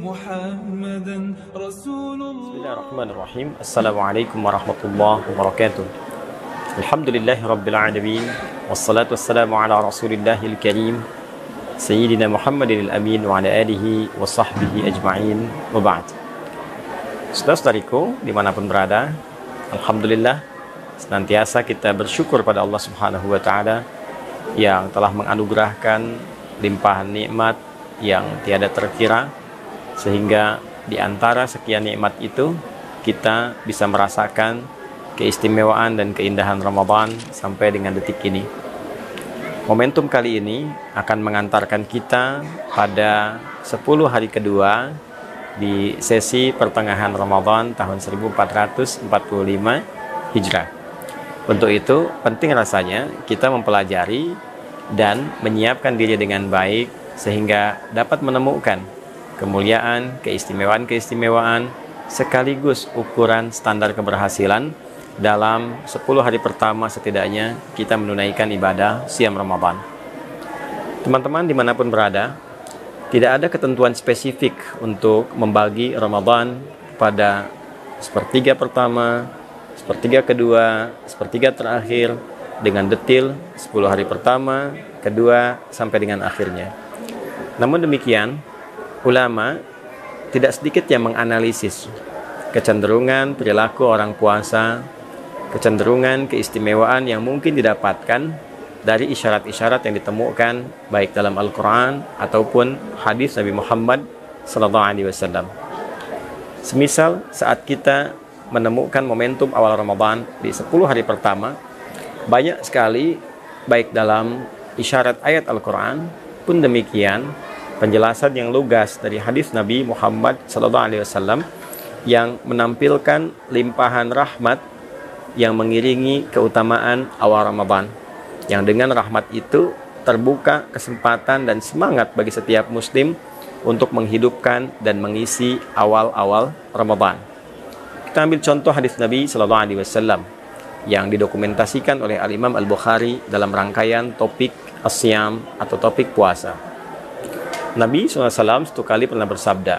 محمدا رسول الله. بسم الله الرحمن الرحيم. السلام عليكم ورحمة الله وبركاته. الحمد لله رب العالمين والصلاة والسلام على رسول الله الكريم سيدنا محمد الأمين وعلى آله وصحبه أجمعين وبعد. Saudara-saudariku dimanapun berada, alhamdulillah senantiasa kita bersyukur pada Allah Subhanahu wa Ta'ala yang telah menganugerahkan limpahan nikmat yang tiada terkira, sehingga di antara sekian nikmat itu kita bisa merasakan keistimewaan dan keindahan Ramadan sampai dengan detik ini. Momentum kali ini akan mengantarkan kita pada 10 hari kedua di sesi pertengahan Ramadan tahun 1445 Hijrah. Untuk itu penting rasanya kita mempelajari dan menyiapkan diri dengan baik sehingga dapat menemukan kemuliaan, keistimewaan sekaligus ukuran standar keberhasilan dalam 10 hari pertama setidaknya kita menunaikan ibadah siam Ramadan. Teman-teman dimanapun berada, tidak ada ketentuan spesifik untuk membagi Ramadan pada sepertiga pertama, sepertiga kedua, sepertiga terakhir dengan detil 10 hari pertama, kedua, sampai dengan akhirnya. Namun demikian, ulama tidak sedikit yang menganalisis kecenderungan perilaku orang puasa, kecenderungan keistimewaan yang mungkin didapatkan dari isyarat-isyarat yang ditemukan baik dalam Al-Quran ataupun hadis Nabi Muhammad SAW. Semisal saat kita menemukan momentum awal Ramadan di 10 hari pertama, banyak sekali baik dalam isyarat ayat Al-Quran pun demikian penjelasan yang lugas dari hadis Nabi Muhammad SAW yang menampilkan limpahan rahmat yang mengiringi keutamaan awal Ramadan, yang dengan rahmat itu terbuka kesempatan dan semangat bagi setiap muslim untuk menghidupkan dan mengisi awal-awal Ramadan. Kita ambil contoh hadis Nabi SAW yang didokumentasikan oleh Al-Imam Al-Bukhari dalam rangkaian topik As-Siyam atau topik puasa. Nabi SAW satu kali pernah bersabda,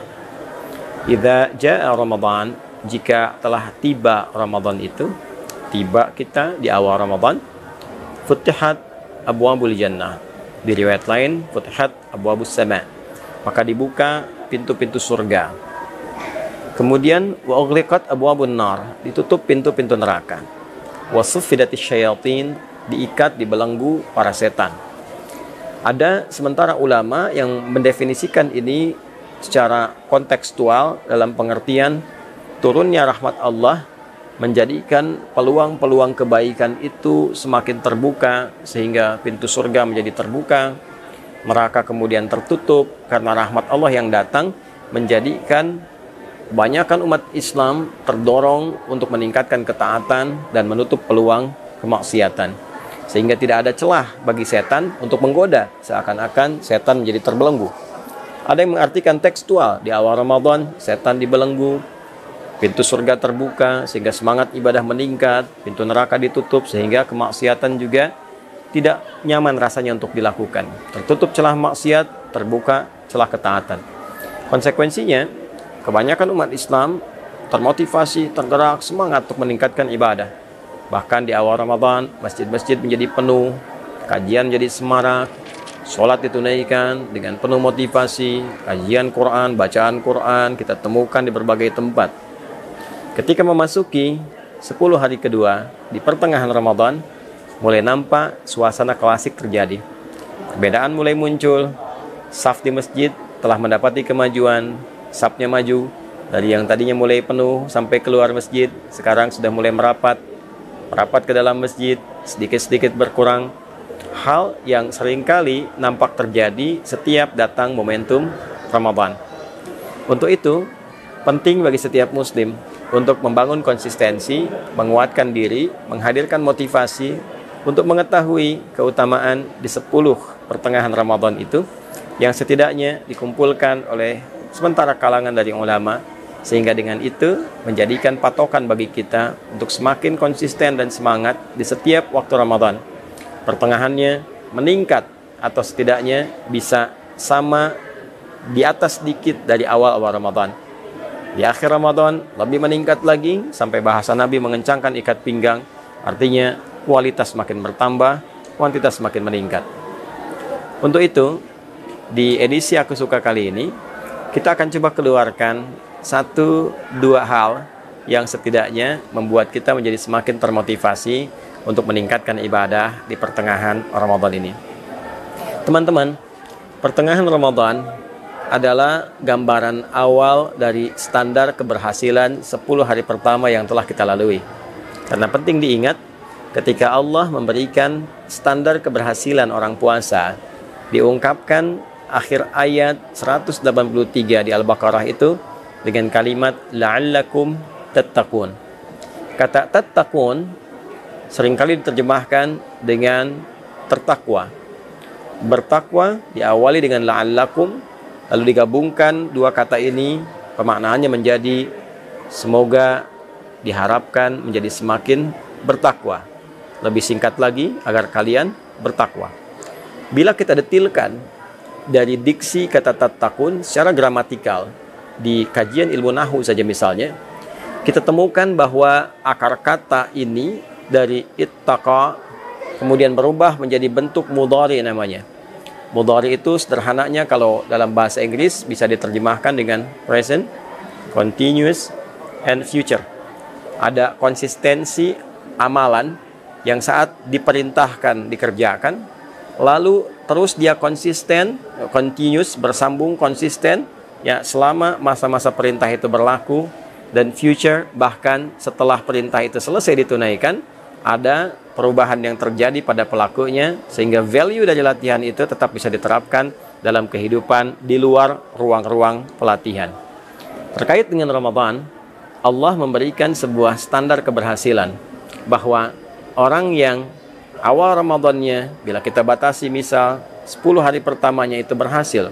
"Idza jaa Ramadan," jika telah tiba Ramadan itu, tiba kita di awal Ramadan, "Futihat abwabul jannah." Di riwayat lain, "Futihat abwabus sama." Maka dibuka pintu-pintu surga. Kemudian, "Wa ughliqat abwabun nar." Ditutup pintu-pintu neraka. "Wa suffidatis syayatin." Diikat, dibelenggu para setan. Ada sementara ulama yang mendefinisikan ini secara kontekstual dalam pengertian turunnya rahmat Allah menjadikan peluang-peluang kebaikan itu semakin terbuka sehingga pintu surga menjadi terbuka, neraka kemudian tertutup karena rahmat Allah yang datang menjadikan kebanyakan umat Islam terdorong untuk meningkatkan ketaatan dan menutup peluang kemaksiatan. Sehingga tidak ada celah bagi setan untuk menggoda, seakan-akan setan menjadi terbelenggu. Ada yang mengartikan tekstual, di awal Ramadan setan dibelenggu, pintu surga terbuka sehingga semangat ibadah meningkat, pintu neraka ditutup sehingga kemaksiatan juga tidak nyaman rasanya untuk dilakukan. Tertutup celah maksiat, terbuka celah ketaatan. Konsekuensinya, kebanyakan umat Islam termotivasi, tergerak, semangat untuk meningkatkan ibadah. Bahkan di awal Ramadan, masjid-masjid menjadi penuh, kajian menjadi semarak, sholat ditunaikan dengan penuh motivasi, kajian Quran, bacaan Quran, kita temukan di berbagai tempat. Ketika memasuki 10 hari kedua, di pertengahan Ramadan, mulai nampak suasana klasik terjadi. Perbedaan mulai muncul, saf di masjid telah mendapati kemajuan, safnya maju, dari yang tadinya mulai penuh sampai keluar masjid, sekarang sudah mulai merapat ke dalam masjid, sedikit-sedikit berkurang. Hal yang seringkali nampak terjadi setiap datang momentum Ramadan. Untuk itu, penting bagi setiap muslim untuk membangun konsistensi, menguatkan diri, menghadirkan motivasi untuk mengetahui keutamaan di 10 pertengahan Ramadan itu yang setidaknya dikumpulkan oleh sementara kalangan dari ulama, sehingga dengan itu menjadikan patokan bagi kita untuk semakin konsisten dan semangat di setiap waktu Ramadan. Pertengahannya meningkat atau setidaknya bisa sama di atas sedikit dari awal-awal Ramadan. Di akhir Ramadan lebih meningkat lagi sampai bahasa Nabi mengencangkan ikat pinggang. Artinya kualitas makin bertambah, kuantitas makin meningkat. Untuk itu, di edisi Aku Suka kali ini, kita akan coba keluarkan 1-2 hal yang setidaknya membuat kita menjadi semakin termotivasi untuk meningkatkan ibadah di pertengahan Ramadan ini. Teman-teman, pertengahan Ramadan adalah gambaran awal dari standar keberhasilan 10 hari pertama yang telah kita lalui. Karena penting diingat, ketika Allah memberikan standar keberhasilan orang puasa, diungkapkan akhir ayat 183 di Al-Baqarah itu dengan kalimat la'allakum tattaqun. Kata tattaqun seringkali diterjemahkan dengan tertakwa. Bertakwa diawali dengan la'allakum, lalu digabungkan dua kata ini, pemaknaannya menjadi semoga diharapkan menjadi semakin bertakwa. Lebih singkat lagi, agar kalian bertakwa. Bila kita detilkan dari diksi kata tattaqun secara gramatikal di kajian ilmu nahwu saja misalnya, kita temukan bahwa akar kata ini dari ittaqa kemudian berubah menjadi bentuk mudhari namanya. Mudhari itu sederhananya kalau dalam bahasa Inggris bisa diterjemahkan dengan present, continuous, and future. Ada konsistensi amalan yang saat diperintahkan dikerjakan, lalu terus dia konsisten, continuous, bersambung, konsisten, ya selama masa-masa perintah itu berlaku, dan future bahkan setelah perintah itu selesai ditunaikan, ada perubahan yang terjadi pada pelakunya sehingga value dari latihan itu tetap bisa diterapkan dalam kehidupan di luar ruang-ruang pelatihan. Terkait dengan Ramadan, Allah memberikan sebuah standar keberhasilan bahwa orang yang awal Ramadannya, bila kita batasi misal 10 hari pertamanya itu berhasil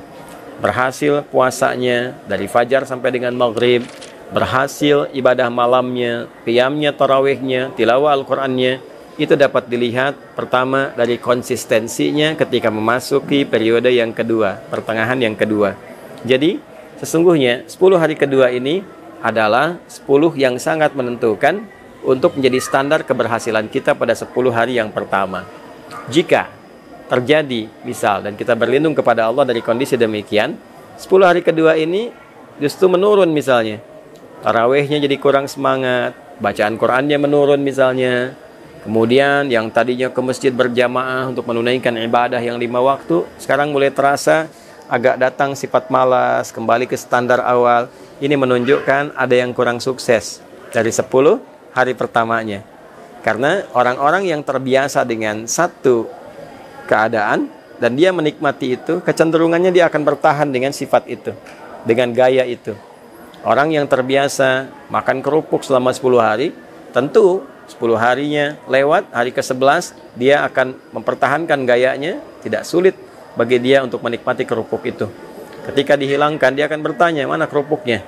puasanya dari fajar sampai dengan maghrib, berhasil ibadah malamnya, qiyamnya, tarawihnya, tilawah Al-Qur'annya, itu dapat dilihat pertama dari konsistensinya ketika memasuki periode yang kedua, pertengahan yang kedua. Jadi sesungguhnya 10 hari kedua ini adalah 10 yang sangat menentukan untuk menjadi standar keberhasilan kita pada 10 hari yang pertama. Jika terjadi misal dan kita berlindung kepada Allah dari kondisi demikian, 10 hari kedua ini justru menurun misalnya, tarawihnya jadi kurang semangat, bacaan Qur'annya menurun misalnya, kemudian yang tadinya ke masjid berjamaah untuk menunaikan ibadah yang 5 waktu, sekarang mulai terasa agak datang sifat malas, kembali ke standar awal. Ini menunjukkan ada yang kurang sukses dari 10 hari pertamanya. Karena orang-orang yang terbiasa dengan satu keadaan dan dia menikmati itu, kecenderungannya dia akan bertahan dengan sifat itu, dengan gaya itu. Orang yang terbiasa makan kerupuk selama 10 hari, tentu 10 harinya lewat, hari ke-11 dia akan mempertahankan gayanya, tidak sulit bagi dia untuk menikmati kerupuk itu. Ketika dihilangkan, dia akan bertanya, mana kerupuknya?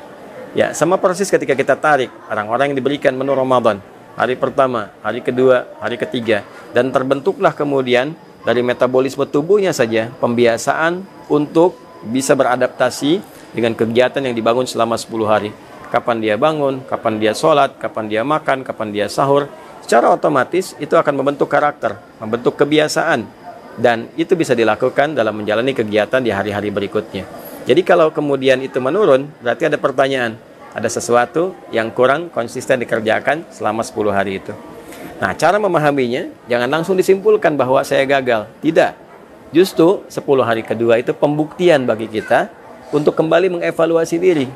Ya, sama persis ketika kita tarik orang-orang yang diberikan menu Ramadan, hari pertama, hari kedua, hari ketiga, dan terbentuklah kemudian dari metabolisme tubuhnya saja pembiasaan untuk bisa beradaptasi dengan kegiatan yang dibangun selama 10 hari. Kapan dia bangun, kapan dia sholat, kapan dia makan, kapan dia sahur. Secara otomatis itu akan membentuk karakter, membentuk kebiasaan. Dan itu bisa dilakukan dalam menjalani kegiatan di hari-hari berikutnya. Jadi kalau kemudian itu menurun, berarti ada pertanyaan. Ada sesuatu yang kurang konsisten dikerjakan selama 10 hari itu. Nah, cara memahaminya, jangan langsung disimpulkan bahwa saya gagal. Tidak. Justru 10 hari kedua itu pembuktian bagi kita untuk kembali mengevaluasi diri.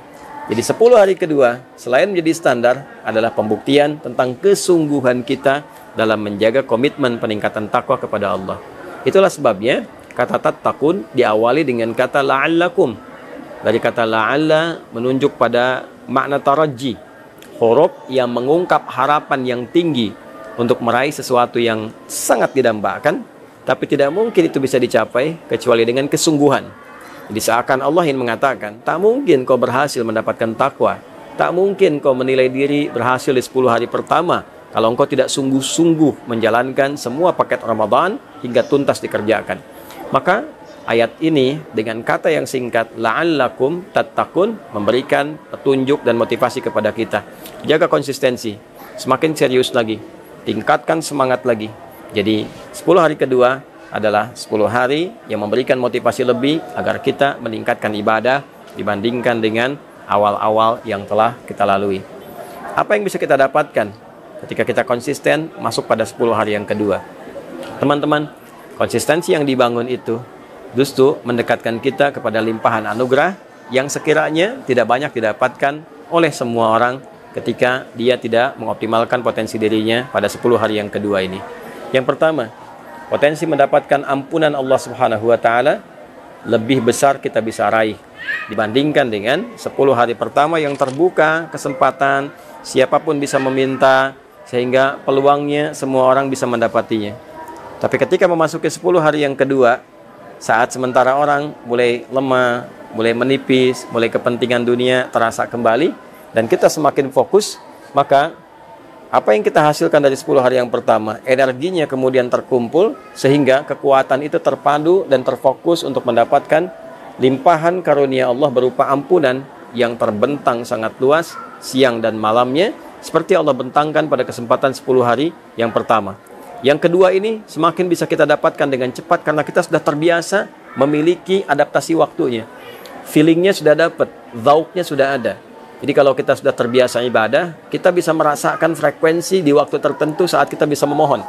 Jadi 10 hari kedua, selain menjadi standar, adalah pembuktian tentang kesungguhan kita dalam menjaga komitmen peningkatan takwa kepada Allah. Itulah sebabnya kata tattaqun diawali dengan kata la'allakum. Dari kata la'alla menunjuk pada makna taraji, huruf yang mengungkap harapan yang tinggi untuk meraih sesuatu yang sangat didambakan, tapi tidak mungkin itu bisa dicapai kecuali dengan kesungguhan. Jadi seakan Allah ingin mengatakan, tak mungkin kau berhasil mendapatkan takwa, tak mungkin kau menilai diri berhasil di 10 hari pertama kalau engkau tidak sungguh-sungguh menjalankan semua paket Ramadan hingga tuntas dikerjakan. Maka ayat ini dengan kata yang singkat la'allakum tattaqun memberikan petunjuk dan motivasi kepada kita. Jaga konsistensi, semakin serius lagi, tingkatkan semangat lagi. Jadi 10 hari kedua adalah 10 hari yang memberikan motivasi lebih agar kita meningkatkan ibadah dibandingkan dengan awal-awal yang telah kita lalui. Apa yang bisa kita dapatkan ketika kita konsisten masuk pada 10 hari yang kedua? Teman-teman, konsistensi yang dibangun itu justru mendekatkan kita kepada limpahan anugerah yang sekiranya tidak banyak didapatkan oleh semua orang ketika dia tidak mengoptimalkan potensi dirinya pada 10 hari yang kedua ini. Yang pertama, potensi mendapatkan ampunan Allah Subhanahu wa taala lebih besar kita bisa raih dibandingkan dengan 10 hari pertama yang terbuka kesempatan, siapapun bisa meminta sehingga peluangnya semua orang bisa mendapatinya. Tapi ketika memasuki 10 hari yang kedua, saat sementara orang mulai lemah, mulai menipis, mulai kepentingan dunia terasa kembali dan kita semakin fokus, maka apa yang kita hasilkan dari 10 hari yang pertama, energinya kemudian terkumpul sehingga kekuatan itu terpadu dan terfokus untuk mendapatkan limpahan karunia Allah berupa ampunan yang terbentang sangat luas siang dan malamnya seperti Allah bentangkan pada kesempatan 10 hari yang pertama. Yang kedua ini semakin bisa kita dapatkan dengan cepat karena kita sudah terbiasa memiliki adaptasi waktunya. Feelingnya sudah dapat, zauknya sudah ada. Jadi kalau kita sudah terbiasa ibadah, kita bisa merasakan frekuensi di waktu tertentu saat kita bisa memohon.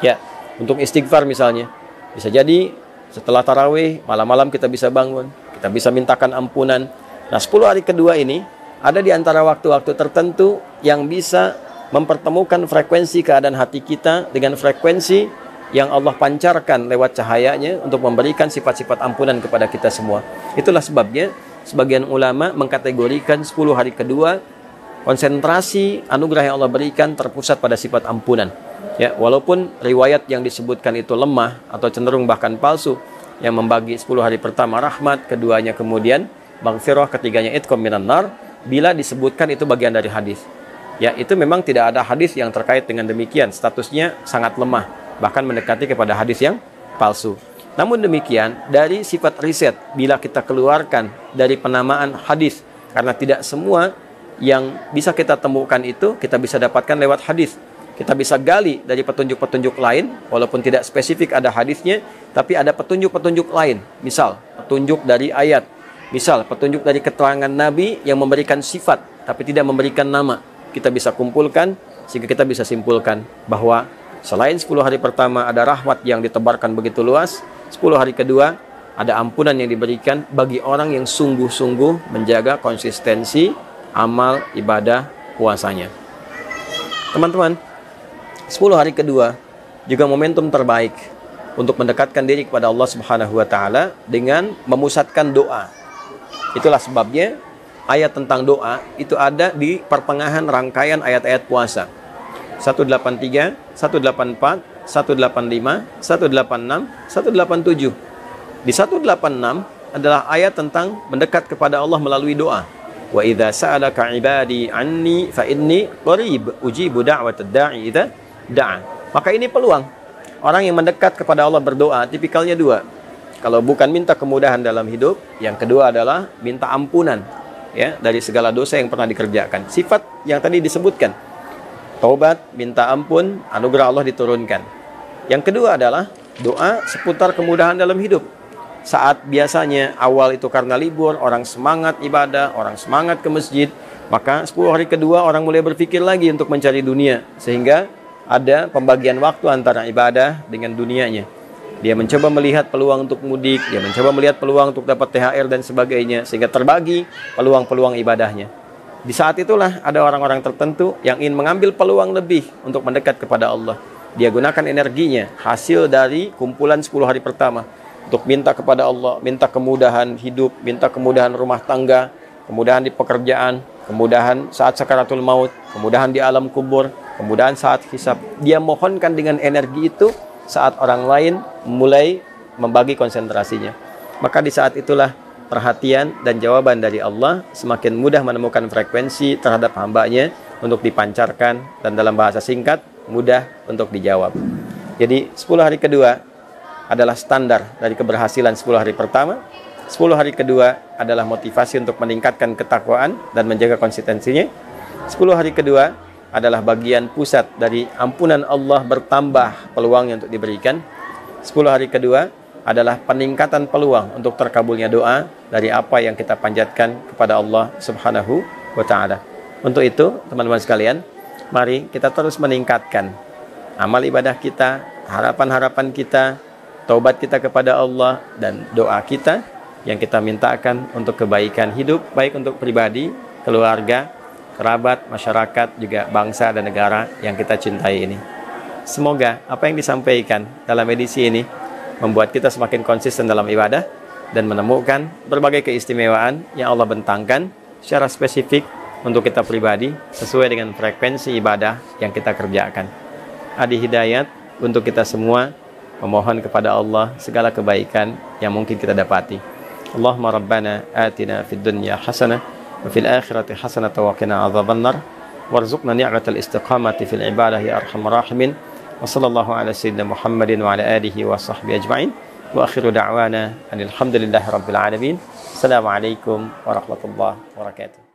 Ya, untuk istighfar misalnya. Bisa jadi setelah tarawih, malam-malam kita bisa bangun, kita bisa mintakan ampunan. Nah, 10 hari kedua ini ada di antara waktu-waktu tertentu yang bisa mempertemukan frekuensi keadaan hati kita dengan frekuensi yang Allah pancarkan lewat cahayanya untuk memberikan sifat-sifat ampunan kepada kita semua. Itulah sebabnya sebagian ulama mengkategorikan 10 hari kedua konsentrasi anugerah yang Allah berikan terpusat pada sifat ampunan. Ya, walaupun riwayat yang disebutkan itu lemah atau cenderung bahkan palsu, yang membagi 10 hari pertama rahmat, keduanya kemudian maghfirah, ketiganya itqam minan nar, bila disebutkan itu bagian dari hadis. Ya, itu memang tidak ada hadis yang terkait dengan demikian, statusnya sangat lemah, bahkan mendekati kepada hadis yang palsu. Namun demikian, dari sifat riset, bila kita keluarkan dari penamaan hadis, karena tidak semua yang bisa kita temukan itu, kita bisa dapatkan lewat hadis. Kita bisa gali dari petunjuk-petunjuk lain, walaupun tidak spesifik ada hadisnya, tapi ada petunjuk-petunjuk lain. Misal, petunjuk dari ayat. Misal, petunjuk dari keterangan Nabi yang memberikan sifat, tapi tidak memberikan nama. Kita bisa kumpulkan, sehingga kita bisa simpulkan bahwa selain 10 hari pertama ada rahmat yang ditebarkan begitu luas, 10 hari kedua ada ampunan yang diberikan bagi orang yang sungguh-sungguh menjaga konsistensi amal ibadah puasanya. Teman-teman, 10 hari kedua juga momentum terbaik untuk mendekatkan diri kepada Allah Subhanahu wa taala dengan memusatkan doa. Itulah sebabnya ayat tentang doa itu ada di pertengahan rangkaian ayat-ayat puasa. 183, 184, 185, 186, 187. Di 186 adalah ayat tentang mendekat kepada Allah melalui doa. Wa idza sa'alaka 'ibadi 'anni fa inni qarib ujibu da'watad da'i idza da'a. Maka ini peluang. Orang yang mendekat kepada Allah berdoa tipikalnya dua. Kalau bukan minta kemudahan dalam hidup, yang kedua adalah minta ampunan ya dari segala dosa yang pernah dikerjakan. Sifat yang tadi disebutkan. Taubat, minta ampun, anugerah Allah diturunkan. Yang kedua adalah doa seputar kemudahan dalam hidup. Saat biasanya awal itu karena libur, orang semangat ibadah, orang semangat ke masjid, maka 10 hari kedua orang mulai berpikir lagi untuk mencari dunia. Sehingga ada pembagian waktu antara ibadah dengan dunianya. Dia mencoba melihat peluang untuk mudik, dia mencoba melihat peluang untuk dapat THR dan sebagainya, sehingga terbagi peluang-peluang ibadahnya. Di saat itulah ada orang-orang tertentu yang ingin mengambil peluang lebih untuk mendekat kepada Allah. Dia gunakan energinya, hasil dari kumpulan 10 hari pertama, untuk minta kepada Allah, minta kemudahan hidup, minta kemudahan rumah tangga, kemudahan di pekerjaan, kemudahan saat sakaratul maut, kemudahan di alam kubur, kemudahan saat hisab. Dia mohonkan dengan energi itu saat orang lain mulai membagi konsentrasinya. Maka di saat itulah perhatian dan jawaban dari Allah semakin mudah menemukan frekuensi terhadap hambanya untuk dipancarkan, dan dalam bahasa singkat mudah untuk dijawab. Jadi 10 hari kedua adalah standar dari keberhasilan 10 hari pertama. 10 hari kedua adalah motivasi untuk meningkatkan ketakwaan dan menjaga konsistensinya. 10 hari kedua adalah bagian pusat dari ampunan Allah bertambah peluangnya untuk diberikan. 10 hari kedua adalah peningkatan peluang untuk terkabulnya doa dari apa yang kita panjatkan kepada Allah Subhanahu wa Ta'ala. Untuk itu, teman-teman sekalian, mari kita terus meningkatkan amal ibadah kita, harapan-harapan kita, taubat kita kepada Allah, dan doa kita yang kita mintakan untuk kebaikan hidup, baik untuk pribadi, keluarga, kerabat, masyarakat, juga bangsa dan negara yang kita cintai ini. Semoga apa yang disampaikan dalam edisi ini membuat kita semakin konsisten dalam ibadah dan menemukan berbagai keistimewaan yang Allah bentangkan secara spesifik untuk kita pribadi sesuai dengan frekuensi ibadah yang kita kerjakan. Adi hidayat untuk kita semua, memohon kepada Allah segala kebaikan yang mungkin kita dapati. Allahumma rabbana atina fid dunya hasanah wa fil akhirati hasanah wa qina adzabannar warzuqna ni'matal istiqamati fil ibadah ya arhamar rahimin. Wa sallallahu ala sayyidina Muhammadin wa ala alihi wa sahbihi ajma'in. Wa akhiru da'wana alhamdulillahi rabbil alamin. Assalamualaikum warahmatullahi wabarakatuh.